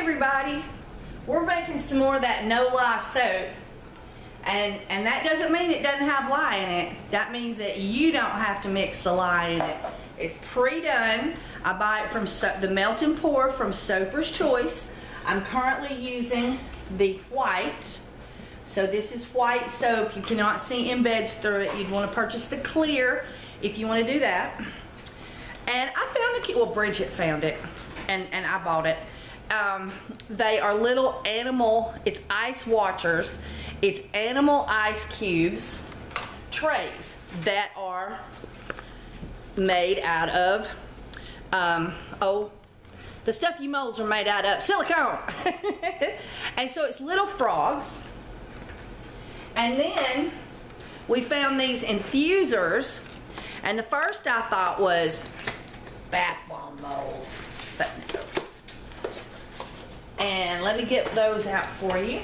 everybody, we're making some more of that No Lye Soap, and that doesn't mean it doesn't have lye in it. That means that you don't have to mix the lye in it. It's pre-done. I buy it from the Melt and Pour from Soaper's Choice. I'm currently using the white. So this is white soap. You cannot see embeds through it. You'd want to purchase the clear if you want to do that. And I found the kit. Well, Bridget found it, and I bought it. They are little animal, it's ice watchers. It's animal ice cubes trays that are made out of, the stuff you molds are made out of silicone. And so it's little frogs. And then we found these infusers, and the first I thought was bath bomb molds, but no. And let me get those out for you.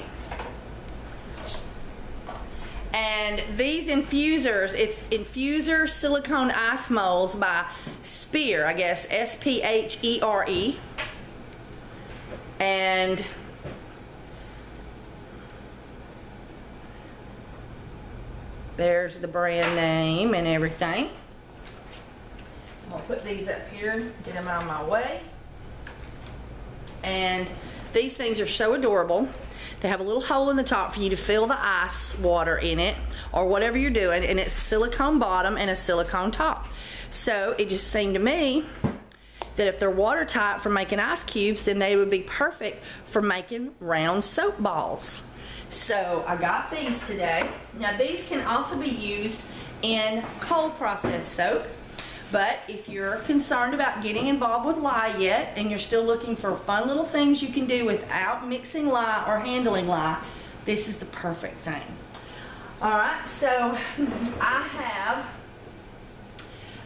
And these infusers, it's infuser silicone ice molds by Spear, I guess, S-P-H-E-R-E. And there's the brand name and everything. I'm gonna put these up here, get them out of my way. And these things are so adorable. They have a little hole in the top for you to fill the ice water in it or whatever you're doing, and it's a silicone bottom and a silicone top. So it just seemed to me that if they're watertight for making ice cubes, then they would be perfect for making round soap balls. So I got these today. Now these can also be used in cold processed soap. But if you're concerned about getting involved with lye yet, and you're still looking for fun little things you can do without mixing lye or handling lye, this is the perfect thing. Alright, so I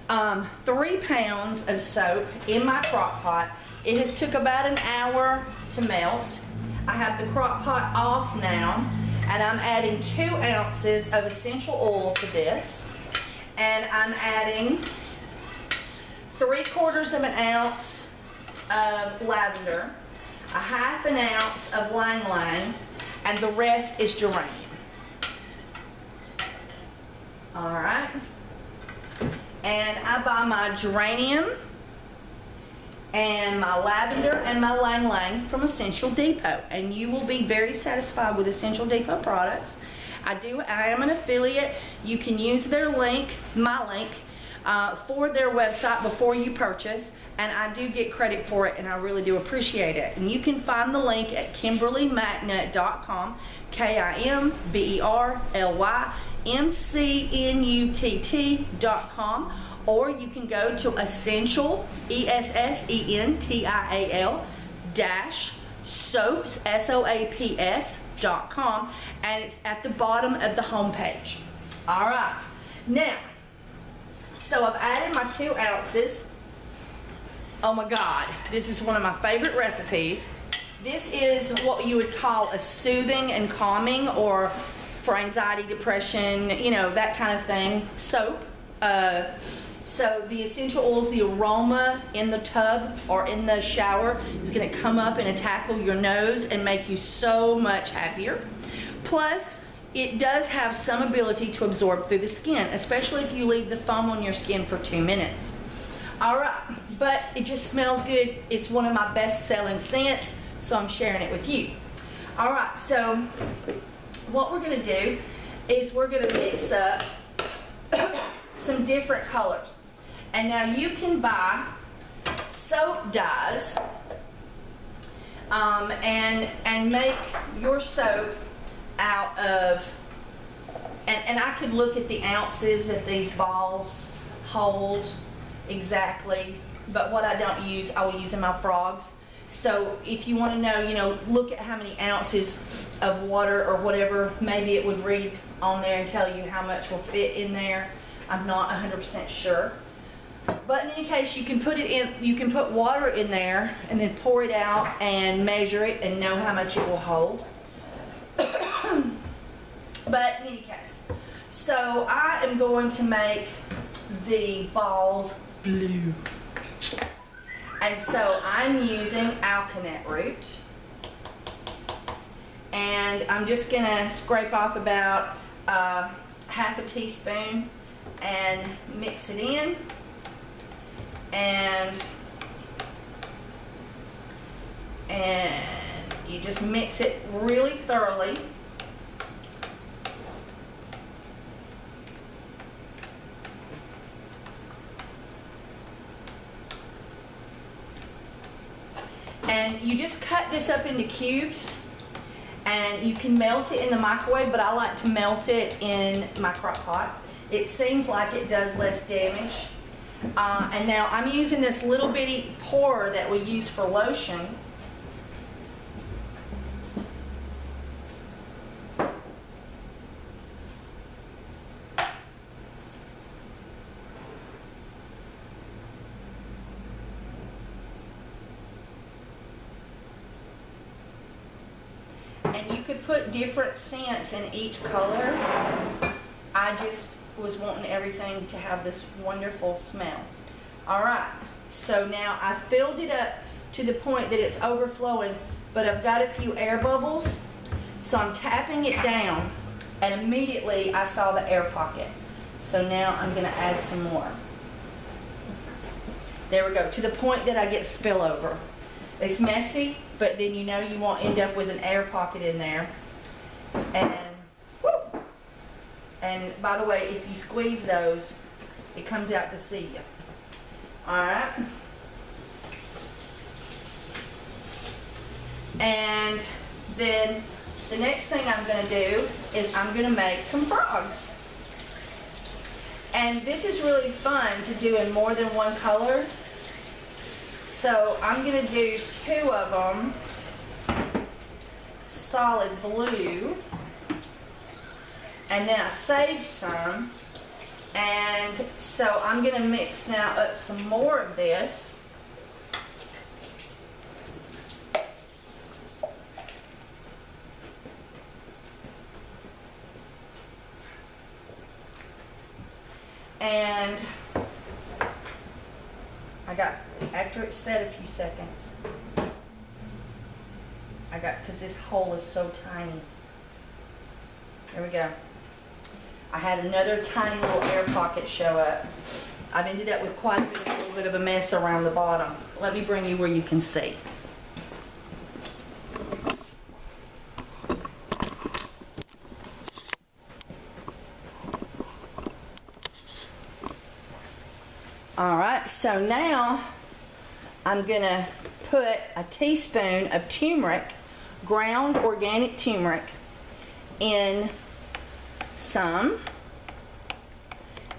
have 3 pounds of soap in my crock pot. It has took about an hour to melt. I have the crock pot off now, and I'm adding 2 ounces of essential oil to this, and I'm adding 3/4 of an ounce of lavender, a 1/2 ounce of ylang ylang, and the rest is geranium. Alright. And I buy my geranium and my lavender and my ylang ylang from Essential Depot, and you will be very satisfied with Essential Depot products. I am an affiliate. You can use their link, my link, for their website before you purchase, and I do get credit for it, and I really do appreciate it. And you can find the link at KimberlyMcNutt.com, KimberlyMcNutt.com, or you can go to Essential, ESSENTIAL -soaps, SOAPS.com, and it's at the bottom of the home page. Alright, now, so I've added my 2 ounces. Oh my God, this is one of my favorite recipes. This is what you would call a soothing and calming, or for anxiety, depression, you know, that kind of thing, soap. So the essential oils, the aroma in the tub or in the shower is going to come up and tackle your nose and make you so much happier. Plus, it does have some ability to absorb through the skin, especially if you leave the foam on your skin for 2 minutes. Alright, but it just smells good. It's one of my best selling scents, so I'm sharing it with you. Alright, so what we're going to do is we're going to mix up some different colors. And now you can buy soap dyes and make your soap out of, and I could look at the ounces that these balls hold exactly, but what I don't use, I will use in my frogs. So if you want to know, you know, look at how many ounces of water or whatever, maybe it would read on there and tell you how much will fit in there. I'm not 100% sure. But in any case, you can put it in, you can put water in there and then pour it out and measure it and know how much it will hold. But in any case, so I am going to make the balls blue. And so I'm using alkanet root. And I'm just gonna scrape off about half a teaspoon and mix it in. And you just mix it really thoroughly. And you just cut this up into cubes, and you can melt it in the microwave, but I like to melt it in my crock pot. It seems like it does less damage. And now I'm using this little bitty pourer that we use for lotion. And you could put different scents in each color. I just was wanting everything to have this wonderful smell. All right, so now I filled it up to the point that it's overflowing, but I've got a few air bubbles. So I'm tapping it down, and immediately I saw the air pocket. So now I'm gonna add some more. There we go, to the point that I get spillover. It's messy, but then you know you won't end up with an air pocket in there. And by the way, if you squeeze those, it comes out to see you. All right. And then the next thing I'm going to do is I'm going to make some frogs. And this is really fun to do in more than one color. So I'm going to do 2 of them solid blue. And then I saved some, and so I'm going to mix now up some more of this. And I got, after it set a few seconds, because this hole is so tiny. There we go. I had another tiny little air pocket show up. I've ended up with quite a little bit of a mess around the bottom. Let me bring you where you can see. All right, so now I'm gonna put a teaspoon of turmeric, ground organic turmeric, in some.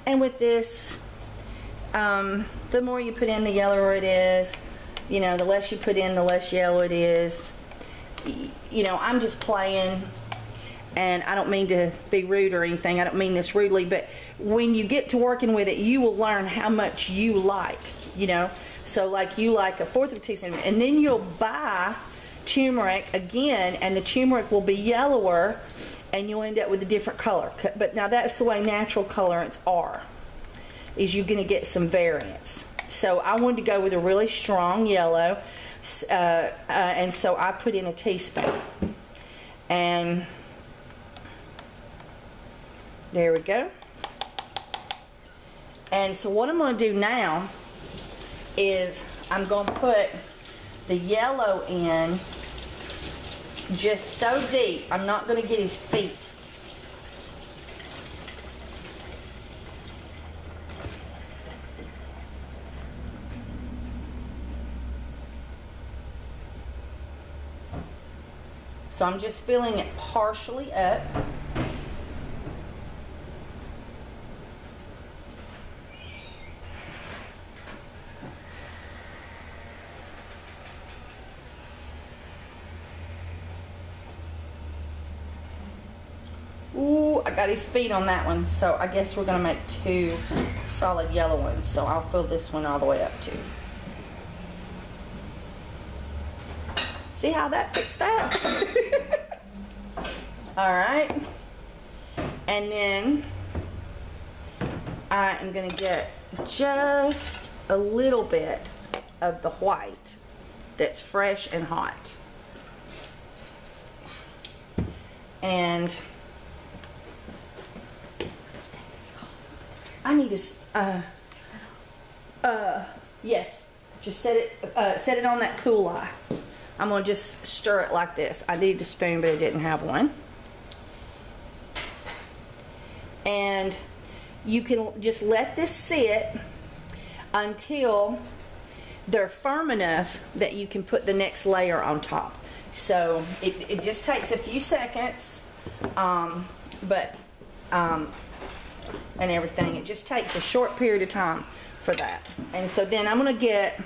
And with this, the more you put in, the yellower it is. You know, the less you put in, the less yellow it is. You know, I'm just playing, and I don't mean to be rude or anything. I don't mean this rudely, but when you get to working with it, you will learn how much you like, you know. So like you like 1/4 of a teaspoon, and then you'll buy turmeric again, and the turmeric will be yellower, and you'll end up with a different color. But now that's the way natural colorants are, is you're going to get some variance. So I wanted to go with a really strong yellow, and so I put in a teaspoon. And there we go. And so what I'm going to do now is I'm going to put the yellow in just so deep, I'm not going to get his feet. So I'm just filling it partially up. Ooh, I got his feet on that one, so I guess we're gonna make 2 solid yellow ones. So I'll fill this one all the way up too. See how that fixed that? All right. And then I am gonna get just a little bit of the white that's fresh and hot. And I need to, yes, just set it on that Cool Lye. I'm gonna just stir it like this. I needed a spoon, but I didn't have one. And you can just let this sit until they're firm enough that you can put the next layer on top. So it just takes a few seconds, and everything. It just takes a short period of time for that. And so then I'm gonna get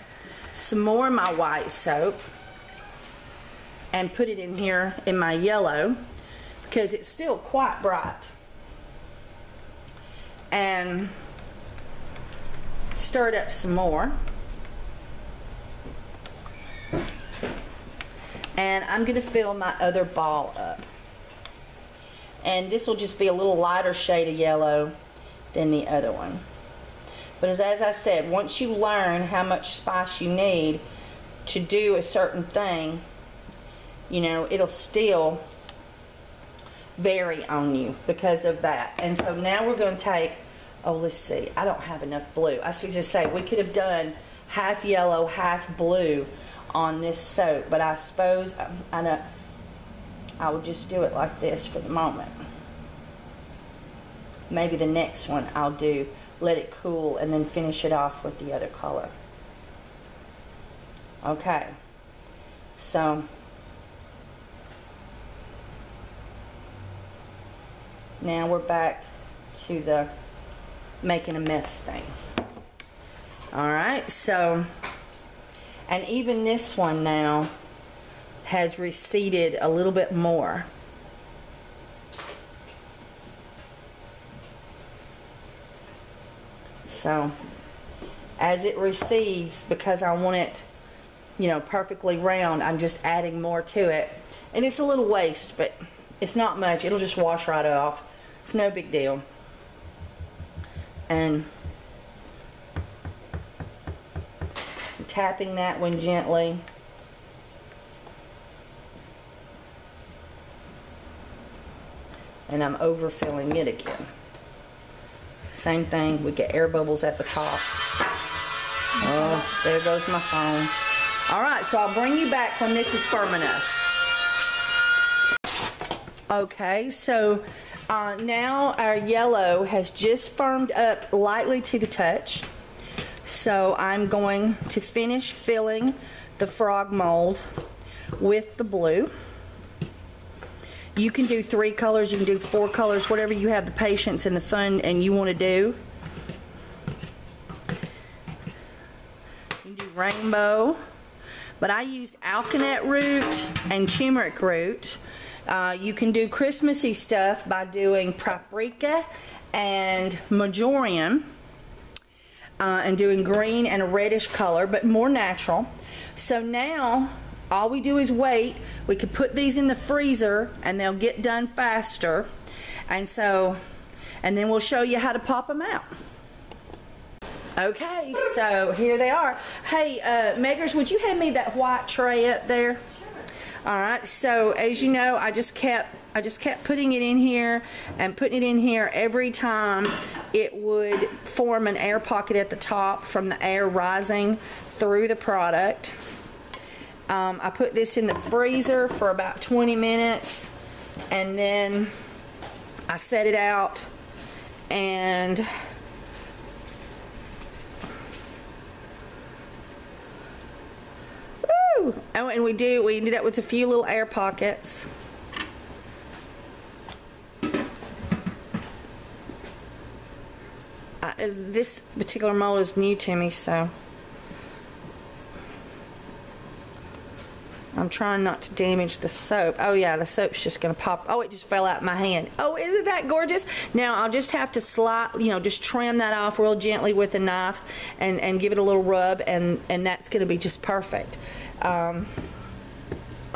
some more of my white soap and put it in here in my yellow because it's still quite bright. And stir it up some more. And I'm going to fill my other ball up. And this will just be a little lighter shade of yellow than the other one. But as I said, once you learn how much spice you need to do a certain thing, you know, it'll still vary on you because of that. And so now we're going to take, oh, let's see, I don't have enough blue. I was going to say, we could have done half yellow, half blue on this soap, but I suppose I know I will just do it like this for the moment. Maybe the next one I'll do, let it cool, and then finish it off with the other color. Okay, so now we're back to the making a mess thing. All right, so, and even this one now has receded a little bit more. So as it recedes, because I want it, you know, perfectly round, I'm just adding more to it. And it's a little waste, but it's not much. It'll just wash right off. It's no big deal. And tapping that one gently. And I'm overfilling it again. Same thing, we get air bubbles at the top. Oh, there goes my phone. All right, so I'll bring you back when this is firm enough. Okay, so now our yellow has just firmed up lightly to the touch. So I'm going to finish filling the frog mold with the blue. You can do 3 colors, you can do 4 colors, whatever you have the patience and the fun and you want to do. You can do rainbow, but I used alkanet root and turmeric root. You can do Christmassy stuff by doing paprika and marjoram. And doing green and a reddish color, but more natural. So now all we do is wait. We could put these in the freezer and they'll get done faster. And then we'll show you how to pop them out. Okay, so here they are. Hey, Meggers, would you hand me that white tray up there? Sure. All right, so as you know, I just kept putting it in here and putting it in here every time it would form an air pocket at the top from the air rising through the product. I put this in the freezer for about 20 minutes and then I set it out and woo! Oh, and we ended up with a few little air pockets. This particular mold is new to me, so I'm trying not to damage the soap. Oh yeah, the soap's just gonna pop. Oh, it just fell out of my hand. Oh, isn't that gorgeous? Now I'll just have to slide, you know, just trim that off real gently with a knife and give it a little rub, and that's gonna be just perfect.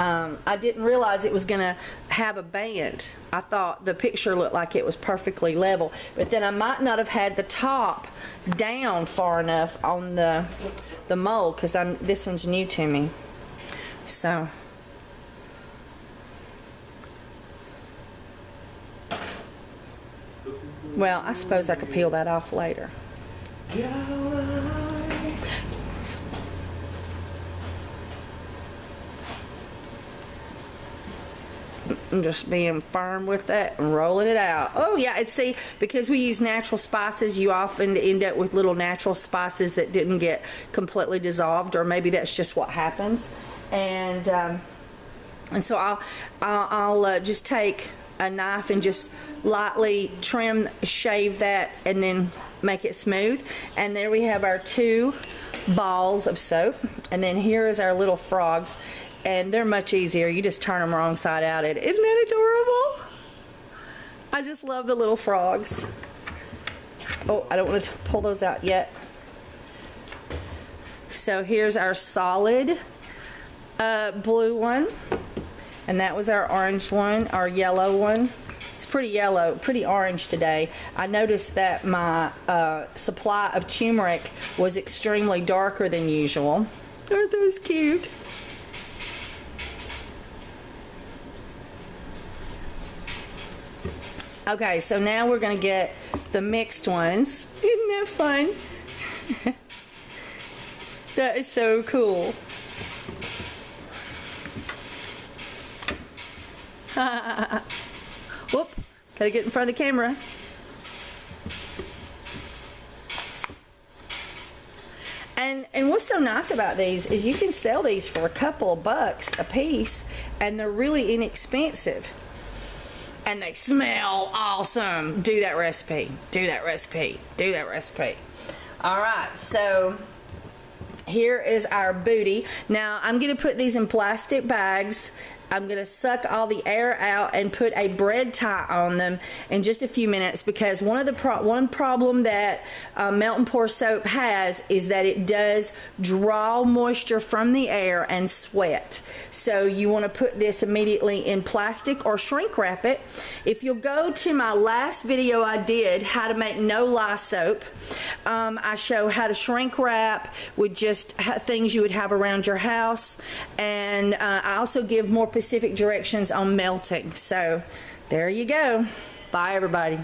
I didn't realize it was gonna have a band. I thought the picture looked like it was perfectly level, but then I might not have had the top down far enough on the mold, because this one's new to me. So Well, I suppose I could peel that off later. I'm just being firm with that and rolling it out. Oh yeah, and see, because we use natural spices, you often end up with little natural spices that didn't get completely dissolved, or maybe that's just what happens. And so I'll just take a knife and just lightly shave that, and then make it smooth. And there we have our 2 balls of soap, and then here is our little frogs. And they're much easier. You just turn them wrong side out. Isn't that adorable? I just love the little frogs. Oh, I don't want to pull those out yet. So here's our solid blue one. And that was our orange one, our yellow one. It's pretty yellow, pretty orange today. I noticed that my supply of turmeric was extremely darker than usual. Aren't those cute? Okay, so now we're going to get the mixed ones. Isn't that fun? That is so cool. Whoop, gotta get in front of the camera. And what's so nice about these is you can sell these for a couple of bucks a piece, and they're really inexpensive. And they smell awesome. Do that recipe. Do that recipe. Do that recipe. All right, so here is our booty. Now I'm going to put these in plastic bags. I'm going to suck all the air out and put a bread tie on them in just a few minutes, because one problem that Melt and Pour soap has is that it does draw moisture from the air and sweat. So you want to put this immediately in plastic or shrink wrap it. If you'll go to my last video I did, how to make No Lye soap, I show how to shrink wrap with just things you would have around your house, and I also give more specific directions on melting. So there you go. Bye everybody.